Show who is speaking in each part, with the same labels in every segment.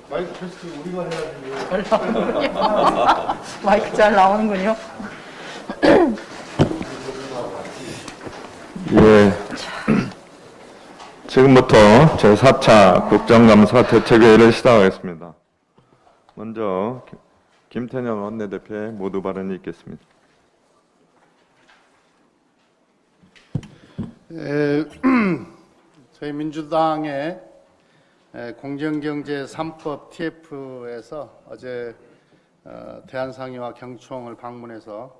Speaker 1: 마이크 테스트 우리가 해야지.
Speaker 2: 잘 나오는군요. 마이크 잘 나오는군요.
Speaker 3: 예. 지금부터 제4차 국정감사 대책회의를 시작하겠습니다. 먼저 김태년 원내대표의 모두 발언이 있겠습니다.
Speaker 1: 저희 민주당의 공정경제 3법 TF에서 어제 대한상의와 경총을 방문해서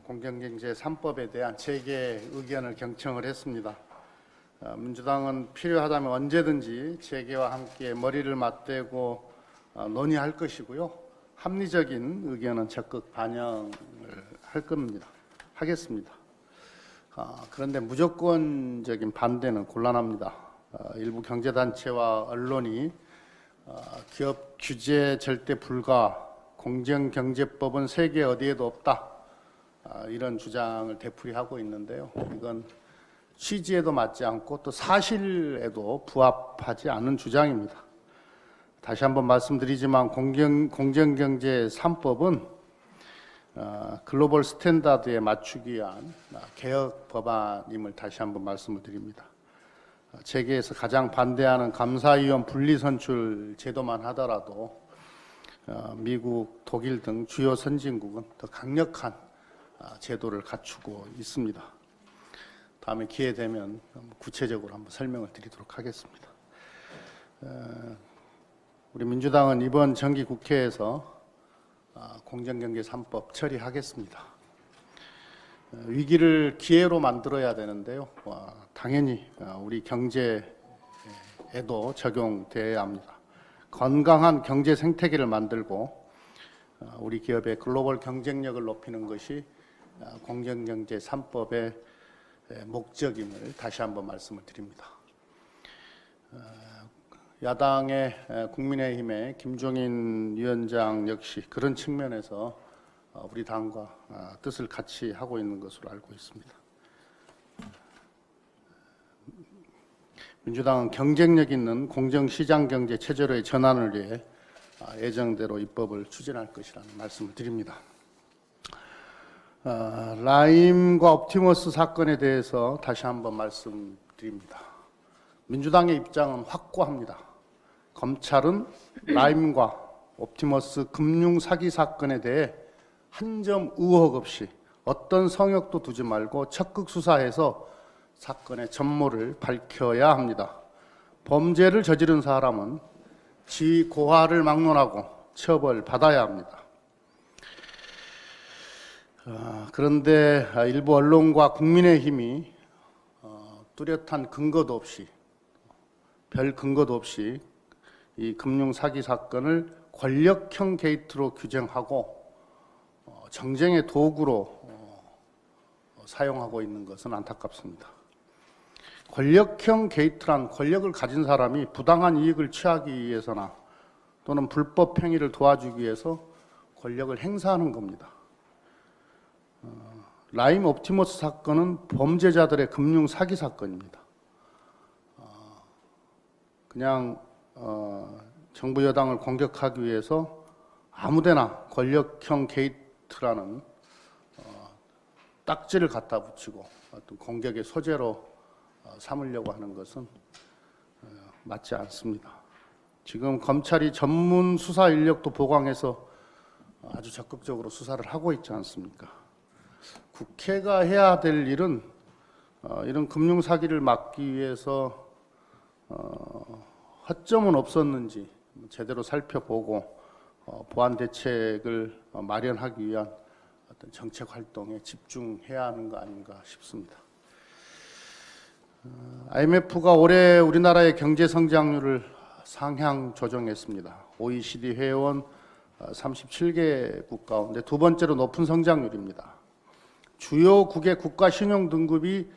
Speaker 1: 공정경제 3법에 대한 재개 의견을 경청을 했습니다. 민주당은 필요하다면 언제든지 재개와 함께 머리를 맞대고 논의할 것이고요. 합리적인 의견은 적극 반영을 하겠습니다. 그런데 무조건적인 반대는 곤란합니다. 일부 경제단체와 언론이 기업 규제 절대 불가, 공정경제법은 세계 어디에도 없다, 이런 주장을 되풀이하고 있는데요. 이건 취지에도 맞지 않고 또 사실에도 부합하지 않은 주장입니다. 다시 한번 말씀드리지만 공정경제 3법은 글로벌 스탠다드에 맞추기 위한 개혁 법안임을 다시 한번 말씀을 드립니다. 재계에서 가장 반대하는 감사위원 분리선출 제도만 하더라도 미국, 독일 등 주요 선진국은 더 강력한 제도를 갖추고 있습니다. 다음에 기회 되면 구체적으로 한번 설명을 드리도록 하겠습니다. 우리 민주당은 이번 정기국회에서 공정경제 3법 처리하겠습니다. 위기를 기회로 만들어야 되는데요. 당연히 우리 경제에도 적용돼야 합니다. 건강한 경제 생태계를 만들고 우리 기업의 글로벌 경쟁력을 높이는 것이 공정경제 3법의 목적임을 다시 한번 말씀을 드립니다. 야당의 국민의힘의 김종인 위원장 역시 그런 측면에서 우리 당과 뜻을 같이 하고 있는 것으로 알고 있습니다. 민주당은 경쟁력 있는 공정시장경제 체제로의 전환을 위해 예정대로 입법을 추진할 것이라는 말씀을 드립니다. 라임과 옵티머스 사건에 대해서 다시 한번 말씀드립니다. 민주당의 입장은 확고합니다. 검찰은 라임과 옵티머스 금융 사기 사건에 대해 한 점 의혹 없이 어떤 성역도 두지 말고 적극 수사해서 사건의 전모를 밝혀야 합니다. 범죄를 저지른 사람은 지위 고하를 막론하고 처벌받아야 합니다. 그런데 일부 언론과 국민의힘이 뚜렷한 근거도 없이, 별 근거도 없이 이 금융 사기 사건을 권력형 게이트로 규정하고 정쟁의 도구로 사용하고 있는 것은 안타깝습니다. 권력형 게이트란 권력을 가진 사람이 부당한 이익을 취하기 위해서나 또는 불법 행위를 도와주기 위해서 권력을 행사하는 겁니다. 라임 옵티머스 사건은 범죄자들의 금융 사기 사건입니다. 그냥 정부 여당을 공격하기 위해서 아무데나 권력형 게이트라는 딱지를 갖다 붙이고 어떤 공격의 소재로 삼으려고 하는 것은 맞지 않습니다. 지금 검찰이 전문 수사 인력도 보강해서 아주 적극적으로 수사를 하고 있지 않습니까? 국회가 해야 될 일은 이런 금융 사기를 막기 위해서 허점은 없었는지 제대로 살펴보고 보완 대책을 마련하기 위한 어떤 정책 활동에 집중해야 하는 거 아닌가 싶습니다. IMF가 올해 우리나라의 경제 성장률을 상향 조정했습니다. OECD 회원 37개국 가운데 두 번째로 높은 성장률입니다. 주요국의 국가 신용 등급이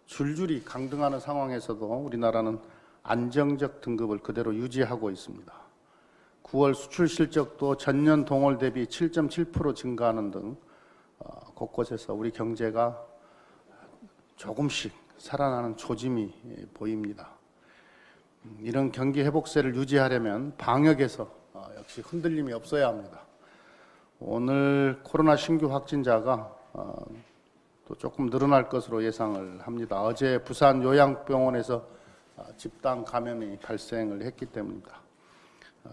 Speaker 1: 줄줄이 강등하는 상황에서도 우리나라는 안정적 등급을 그대로 유지하고 있습니다. 9월 수출 실적도 전년 동월 대비 7.7% 증가하는 등 곳곳에서 우리 경제가 조금씩 살아나는 조짐이 보입니다. 이런 경기 회복세를 유지하려면 방역에서 역시 흔들림이 없어야 합니다. 오늘 코로나 신규 확진자가 또 조금 늘어날 것으로 예상을 합니다. 어제 부산 요양병원에서 집단 감염이 발생을 했기 때문입니다.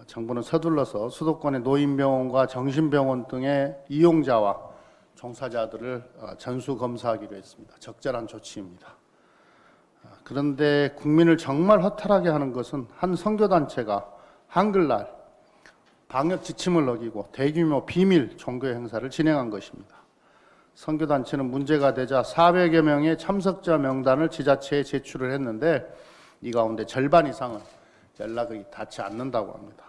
Speaker 1: 정부는 서둘러서 수도권의 노인병원과 정신병원 등의 이용자와 종사자들을 전수 검사하기로 했습니다. 적절한 조치입니다. 그런데 국민을 정말 허탈하게 하는 것은 한 선교단체가 한글날 방역 지침을 어기고 대규모 비밀 종교 행사를 진행한 것입니다. 선교단체는 문제가 되자 400여 명의 참석자 명단을 지자체에 제출을 했는데 이 가운데 절반 이상은 연락이 닿지 않는다고 합니다.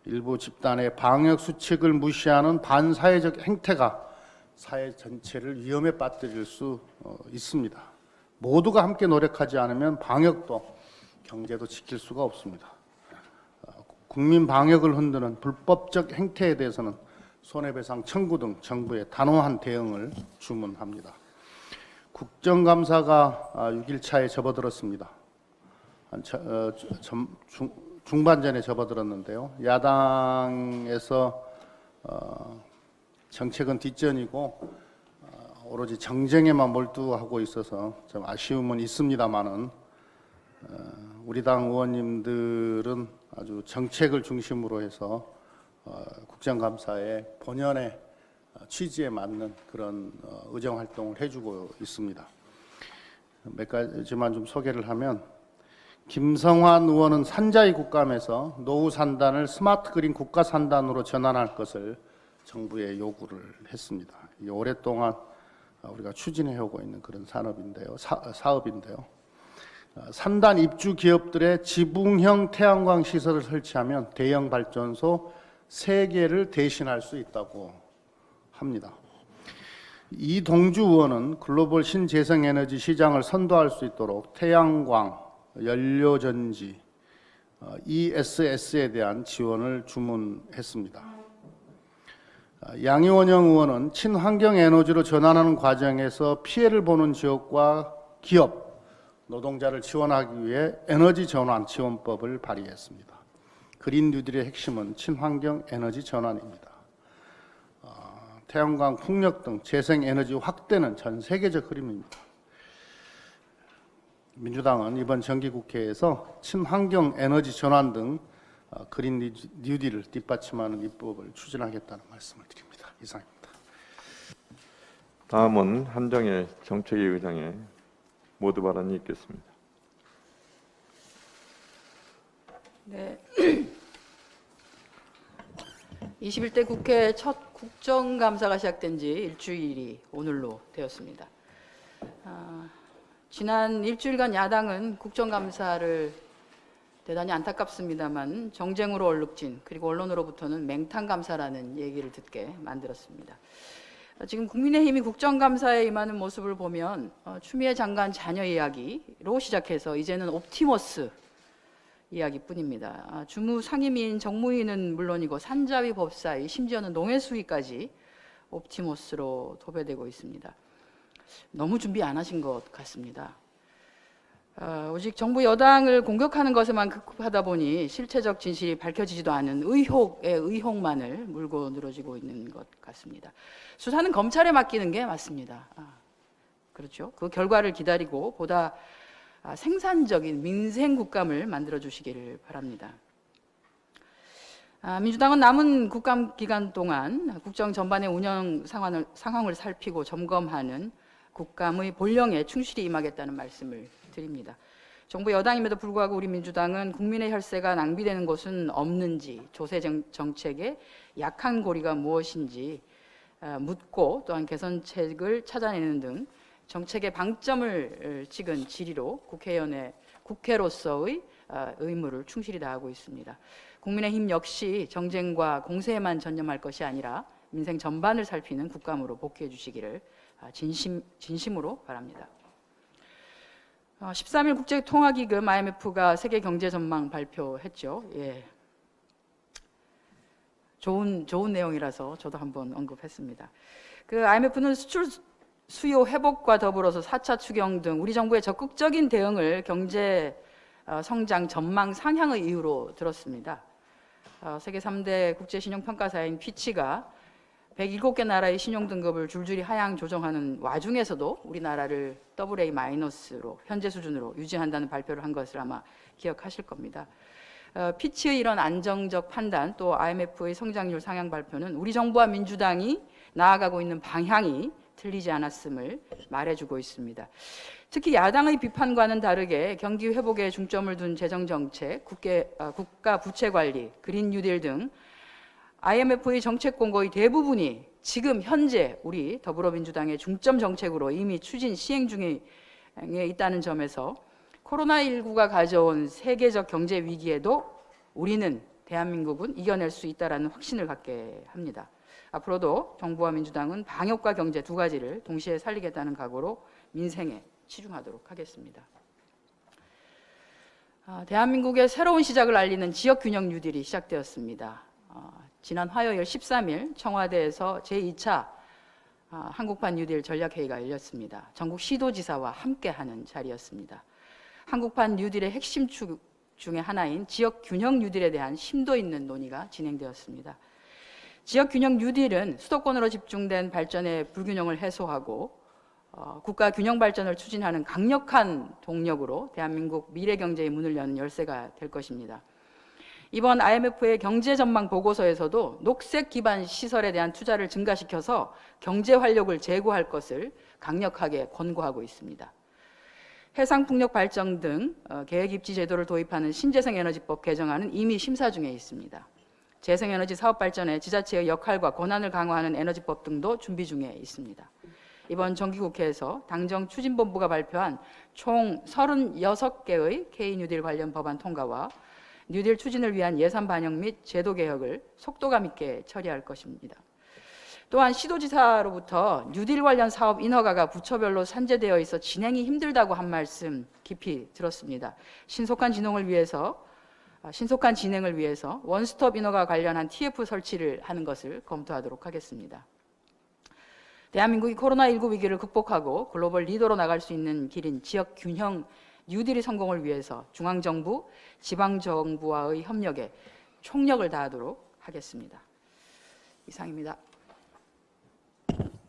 Speaker 1: 일부 집단의 방역 수칙을 무시하는 반사회적 행태가 사회 전체를 위험에 빠뜨릴 수 있습니다. 모두가 함께 노력하지 않으면 방역도 경제도 지킬 수가 없습니다. 국민 방역을 흔드는 불법적 행태에 대해서는 손해배상 청구 등 정부의 단호한 대응을 주문합니다. 국정감사가 6일차에 접어들었습니다. 중반전에 접어들었는데요. 야당에서 정책은 뒷전이고 오로지 정쟁에만 몰두하고 있어서 좀 아쉬움은 있습니다만은 우리 당 의원님들은 아주 정책을 중심으로 해서 국정감사의 본연의 취지에 맞는 그런 의정 활동을 해주고 있습니다. 몇 가지만 좀 소개를 하면 김성환 의원은 산자위 국감에서 노후 산단을 스마트 그린 국가 산단으로 전환할 것을 정부에 요구를 했습니다. 오랫동안 우리가 추진해 오고 있는 그런 사업인데요. 산단 입주 기업들의 지붕형 태양광 시설을 설치하면 대형 발전소 3개를 대신할 수 있다고 합니다. 이동주 의원은 글로벌 신재생에너지 시장을 선도할 수 있도록 태양광, 연료전지, ESS에 대한 지원을 주문했습니다. 양이원영 의원은 친환경 에너지로 전환하는 과정에서 피해를 보는 지역과 기업, 노동자를 지원하기 위해 에너지 전환 지원법을 발의했습니다. 그린 뉴딜의 핵심은 친환경 에너지 전환입니다. 태양광, 풍력 등 재생에너지 확대는 전 세계적 흐름입니다. 민주당은 이번 정기국회에서 친환경 에너지 전환 등 그린 뉴딜을 뒷받침하는 입법을 추진하겠다는 말씀을 드립니다. 이상입니다.
Speaker 3: 다음은 한정혜 정책위 의장의 모두 발언이 있겠습니다.
Speaker 2: 네. 21대 국회 첫 국정감사가 시작된 지 일주일이 오늘로 되었습니다. 지난 일주일간 야당은 국정감사를 대단히 안타깝습니다만 정쟁으로 얼룩진 그리고 언론으로부터는 맹탕감사라는 얘기를 듣게 만들었습니다. 지금 국민의힘이 국정감사에 임하는 모습을 보면 추미애 장관 자녀 이야기로 시작해서 이제는 옵티머스 이야기뿐입니다. 주무 상임위인 정무위는 물론이고 산자위 법사위 심지어는 농해수위까지 옵티머스로 도배되고 있습니다. 너무 준비 안 하신 것 같습니다. 오직 정부 여당을 공격하는 것에만 급급하다 보니 실체적 진실이 밝혀지지도 않은 의혹의 의혹만을 물고 늘어지고 있는 것 같습니다. 수사는 검찰에 맡기는 게 맞습니다. 그렇죠. 그 결과를 기다리고 보다 생산적인 민생 국감을 만들어 주시기를 바랍니다. 민주당은 남은 국감 기간 동안 국정 전반의 운영 상황을 살피고 점검하는 국감의 본령에 충실히 임하겠다는 말씀을 드립니다. 정부 여당임에도 불구하고 우리 민주당은 국민의 혈세가 낭비되는 곳은 없는지, 조세 정책의 약한 고리가 무엇인지 묻고 또한 개선책을 찾아내는 등 정책의 방점을 찍은 질의로 국회로서의 의무를 충실히 다하고 있습니다. 국민의힘 역시 정쟁과 공세에만 전념할 것이 아니라 민생 전반을 살피는 국감으로 복귀해 주시기를 진심으로 바랍니다. 13일 국제통화기금 IMF가 세계 경제 전망 발표했죠. 예. 좋은 내용이라서 저도 한번 언급했습니다. 그 IMF는 수출 수요 회복과 더불어서 4차 추경 등 우리 정부의 적극적인 대응을 경제 성장 전망 상향의 이유로 들었습니다. 세계 3대 국제신용평가사인 피치가 107개 나라의 신용등급을 줄줄이 하향 조정하는 와중에서도 우리나라를 AA-로 현재 수준으로 유지한다는 발표를 한 것을 아마 기억하실 겁니다. 피치의 이런 안정적 판단 또 IMF의 성장률 상향 발표는 우리 정부와 민주당이 나아가고 있는 방향이 틀리지 않았음을 말해주고 있습니다. 특히 야당의 비판과는 다르게 경기 회복에 중점을 둔 재정정책, 국가 부채 관리, 그린 뉴딜 등 IMF의 정책 공고의 대부분이 지금 현재 우리 더불어민주당의 중점 정책으로 이미 추진 시행 중에 있다는 점에서 코로나19가 가져온 세계적 경제 위기에도 우리는 대한민국은 이겨낼 수 있다는 확신을 갖게 합니다. 앞으로도 정부와 민주당은 방역과 경제 두 가지를 동시에 살리겠다는 각오로 민생에 치중하도록 하겠습니다. 대한민국의 새로운 시작을 알리는 지역균형 뉴딜이 시작되었습니다. 지난 화요일 13일 청와대에서 제2차 한국판 뉴딜 전략회의가 열렸습니다. 전국 시도지사와 함께하는 자리였습니다. 한국판 뉴딜의 핵심 축 중에 하나인 지역균형 뉴딜에 대한 심도 있는 논의가 진행되었습니다. 지역균형 뉴딜은 수도권으로 집중된 발전의 불균형을 해소하고 국가 균형 발전을 추진하는 강력한 동력으로 대한민국 미래 경제의 문을 여는 열쇠가 될 것입니다. 이번 IMF의 경제 전망 보고서에서도 녹색 기반 시설에 대한 투자를 증가시켜서 경제 활력을 제고할 것을 강력하게 권고하고 있습니다. 해상풍력 발전 등 계획 입지 제도를 도입하는 신재생에너지법 개정안은 이미 심사 중에 있습니다. 재생에너지 사업 발전에 지자체의 역할과 권한을 강화하는 에너지법 등도 준비 중에 있습니다. 이번 정기국회에서 당정 추진본부가 발표한 총 36개의 K-뉴딜 관련 법안 통과와 뉴딜 추진을 위한 예산 반영 및 제도 개혁을 속도감 있게 처리할 것입니다. 또한 시도지사로부터 뉴딜 관련 사업 인허가가 부처별로 산재되어 있어 진행이 힘들다고 한 말씀 깊이 들었습니다. 신속한 진행을 위해서 원스톱 인허가 관련한 TF 설치를 하는 것을 검토하도록 하겠습니다. 대한민국이 코로나19 위기를 극복하고 글로벌 리더로 나갈 수 있는 길인 지역 균형 뉴딜의 성공을 위해서 중앙정부, 지방정부와의 협력에 총력을 다하도록 하겠습니다. 이상입니다.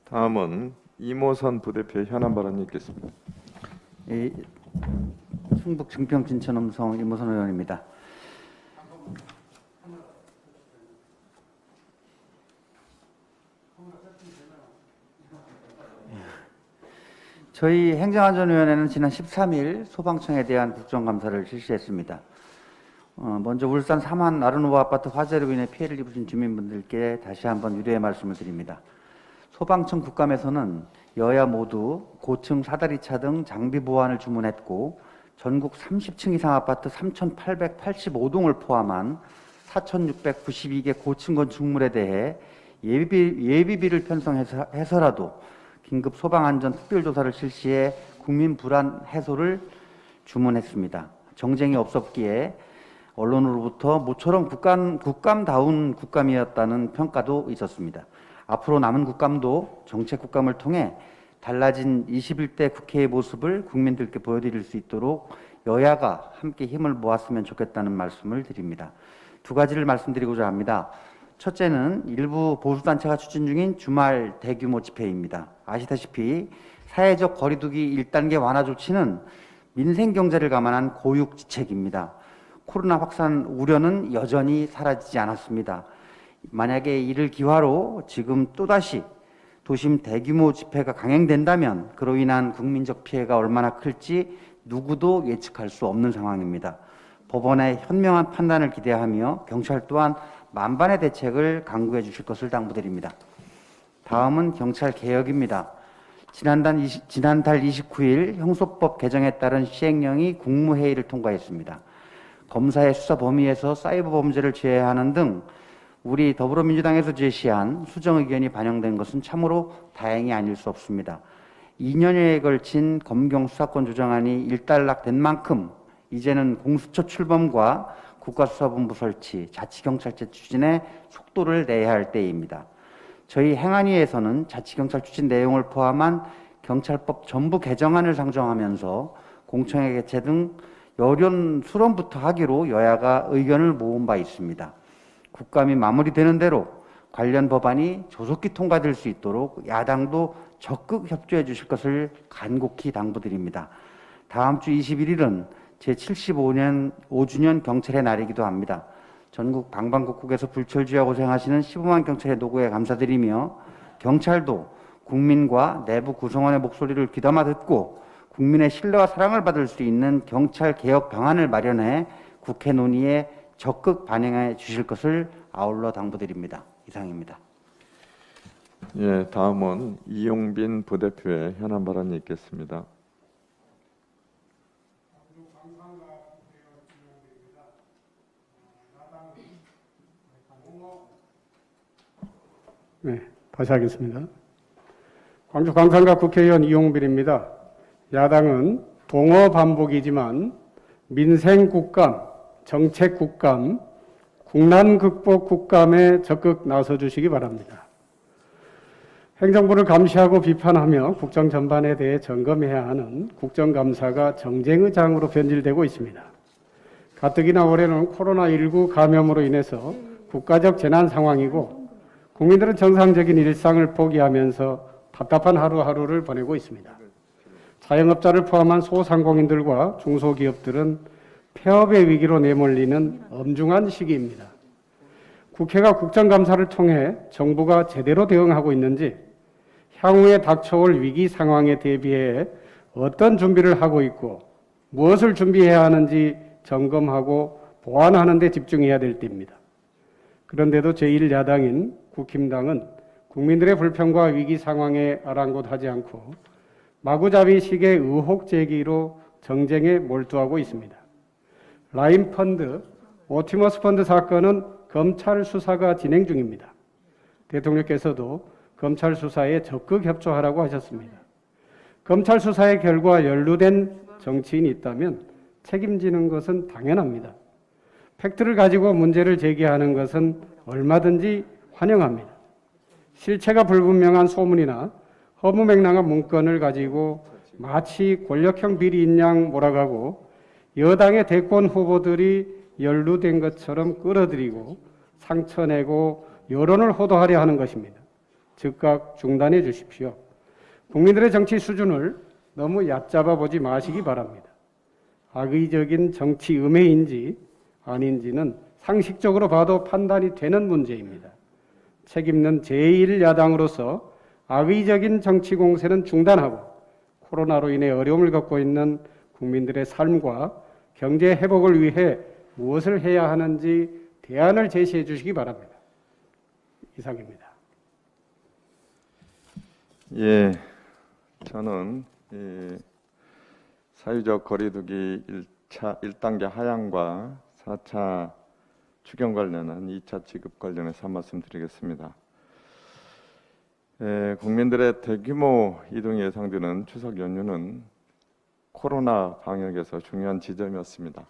Speaker 3: 다음은 이모선 부대표의 현안 발언이 있겠습니다.
Speaker 4: 충북 증평 진천음성 이모선 의원입니다. 저희 행정안전위원회는 지난 13일 소방청에 대한 국정감사를 실시했습니다. 먼저 울산 삼한 나르노바 아파트 화재로 인해 피해를 입으신 주민분들께 다시 한번 유례의 말씀을 드립니다. 소방청 국감에서는 여야 모두 고층 사다리차 등 장비 보완을 주문했고 전국 30층 이상 아파트 3,885동을 포함한 4,692개 고층 건축물에 대해 예비비를 편성해서라도 긴급 소방안전 특별조사를 실시해 국민 불안 해소를 주문했습니다. 정쟁이 없었기에 언론으로부터 모처럼 국감다운 국감이었다는 평가도 있었습니다. 앞으로 남은 국감도 정책 국감을 통해 달라진 21대 국회의 모습을 국민들께 보여드릴 수 있도록 여야가 함께 힘을 모았으면 좋겠다는 말씀을 드립니다. 두 가지를 말씀드리고자 합니다. 첫째는 일부 보수단체가 추진 중인 주말 대규모 집회입니다. 아시다시피 사회적 거리두기 1단계 완화 조치는 민생경제를 감안한 고육지책입니다. 코로나 확산 우려는 여전히 사라지지 않았습니다. 만약에 이를 기화로 지금 또다시 도심 대규모 집회가 강행된다면 그로 인한 국민적 피해가 얼마나 클지 누구도 예측할 수 없는 상황입니다. 법원의 현명한 판단을 기대하며 경찰 또한 만반의 대책을 강구해 주실 것을 당부드립니다. 다음은 경찰 개혁입니다. 지난달 29일 형소법 개정에 따른 시행령이 국무회의를 통과했습니다. 검사의 수사 범위에서 사이버 범죄를 제외하는 등 우리 더불어민주당에서 제시한 수정 의견이 반영된 것은 참으로 다행이 아닐 수 없습니다. 2년여에 걸친 검경 수사권 조정안이 일단락된 만큼 이제는 공수처 출범과 국가수사본부 설치, 자치경찰제 추진에 속도를 내야 할 때입니다. 저희 행안위에서는 자치경찰 추진 내용을 포함한 경찰법 전부 개정안을 상정하면서 공청회 개최 등 여론 수렴부터 하기로 여야가 의견을 모은 바 있습니다. 국감이 마무리되는 대로 관련 법안이 조속히 통과될 수 있도록 야당도 적극 협조해 주실 것을 간곡히 당부드립니다. 다음 주 21일은 제75년 5주년 경찰의 날이기도 합니다. 전국 방방곡곡에서 불철주야 고생하시는 15만 경찰의 노고에 감사드리며 경찰도 국민과 내부 구성원의 목소리를 귀담아 듣고 국민의 신뢰와 사랑을 받을 수 있는 경찰 개혁 방안을 마련해 국회 논의에 적극 반영해 주실 것을 아울러 당부드립니다. 이상입니다.
Speaker 3: 예, 다음은 이용빈 부대표의 현안 발언이 있겠습니다.
Speaker 5: 네, 다시 하겠습니다. 광주 광산갑 국회의원 이용빈입니다. 야당은 동어 반복이지만 민생 국감, 정책 국감, 국난 극복 국감에 적극 나서 주시기 바랍니다. 행정부를 감시하고 비판하며 국정 전반에 대해 점검해야 하는 국정감사가 정쟁의 장으로 변질되고 있습니다. 가뜩이나 올해는 코로나19 감염으로 인해서 국가적 재난 상황이고 국민들은 정상적인 일상을 포기하면서 답답한 하루하루를 보내고 있습니다. 자영업자를 포함한 소상공인들과 중소기업들은 폐업의 위기로 내몰리는 엄중한 시기입니다. 국회가 국정감사를 통해 정부가 제대로 대응하고 있는지, 향후에 닥쳐올 위기 상황에 대비해 어떤 준비를 하고 있고 무엇을 준비해야 하는지 점검하고 보완하는 데 집중해야 될 때입니다. 그런데도 제1야당인 국힘당은 국민들의 불평과 위기 상황에 아랑곳하지 않고 마구잡이식의 의혹 제기로 정쟁에 몰두하고 있습니다. 라임 펀드, 오티머스 펀드 사건은 검찰 수사가 진행 중입니다. 대통령께서도 검찰 수사에 적극 협조하라고 하셨습니다. 검찰 수사의 결과 연루된 정치인이 있다면 책임지는 것은 당연합니다. 팩트를 가지고 문제를 제기하는 것은 얼마든지 환영합니다. 실체가 불분명한 소문이나 허무맹랑한 문건을 가지고 마치 권력형 비리인 양 몰아가고 여당의 대권 후보들이 연루된 것처럼 끌어들이고 상처내고 여론을 호도하려 하는 것입니다. 즉각 중단해 주십시오. 국민들의 정치 수준을 너무 얕잡아 보지 마시기 바랍니다. 악의적인 정치 음해인지 아닌지는 상식적으로 봐도 판단이 되는 문제입니다. 책임있는 제1야당으로서 악의적인 정치 공세는 중단하고 코로나로 인해 어려움을 겪고 있는 국민들의 삶과 경제 회복을 위해 무엇을 해야 하는지 대안을 제시해 주시기 바랍니다. 이상입니다.
Speaker 3: 예, 저는 사회적 거리두기 1단계 하향과 4차 추경 관련한 2차 지급 관련해서 한 말씀 드리겠습니다. 국민들의 대규모 이동이 예상되는 추석 연휴는 코로나 방역에서 중요한 지점이었습니다.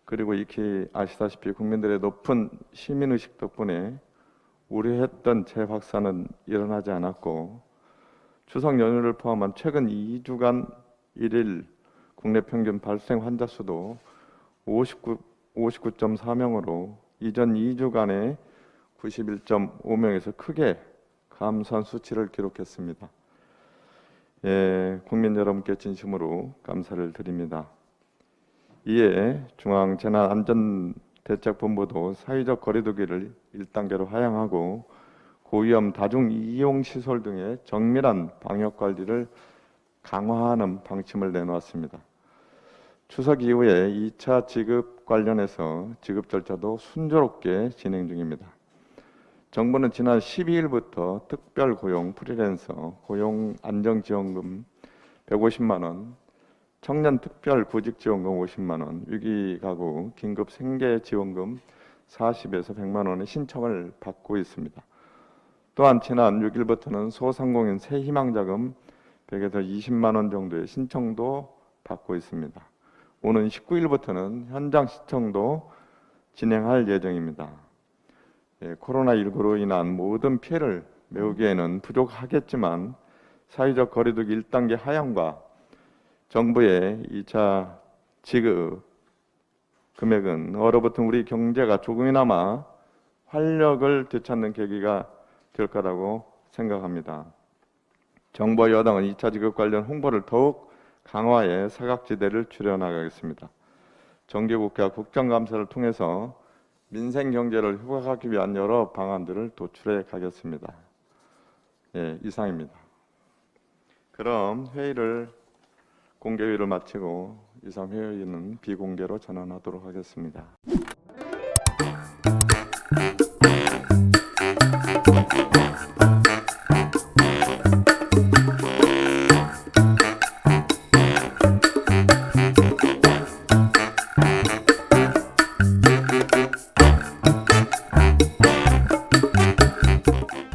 Speaker 3: 그리고 익히 아시다시피 국민들의 높은 시민의식 덕분에 우려했던 재확산은 일어나지 않았고 추석 연휴를 포함한 최근 2주간 일일 국내 평균 발생 환자 수도 59.4명으로 이전 2주간의 91.5명에서 크게 감소한 수치를 기록했습니다. 국민 여러분께 진심으로 감사를 드립니다. 이에 중앙재난안전대책본부도 사회적 거리두기를 1단계로 하향하고 고위험 다중이용시설 등의 정밀한 방역관리를 강화하는 방침을 내놓았습니다. 추석 이후에 2차 지급 관련해서 지급 절차도 순조롭게 진행 중입니다. 정부는 지난 12일부터 특별고용 프리랜서 고용안정지원금 150만 원, 청년 특별구직지원금 50만 원, 위기가구 긴급생계지원금 40에서 100만 원의 신청을 받고 있습니다. 또한 지난 6일부터는 소상공인 새희망자금 100에서 20만 원 정도의 신청도 받고 있습니다. 오는 19일부터는 현장 신청도 진행할 예정입니다. 코로나19로 인한 모든 피해를 메우기에는 부족하겠지만 사회적 거리두기 1단계 하향과 정부의 2차 지급 금액은 얼어붙은 우리 경제가 조금이나마 활력을 되찾는 계기가 될 거라고 생각합니다. 정부와 여당은 2차 지급 관련 홍보를 더욱 강화해 사각지대를 줄여나가겠습니다. 정기국회와 국정감사를 통해서 민생 경제를 회복하기 위한 여러 방안들을 도출해 가겠습니다. 예, 이상입니다. 그럼 공개회의를 마치고 이상 회의는 비공개로 전환하도록 하겠습니다.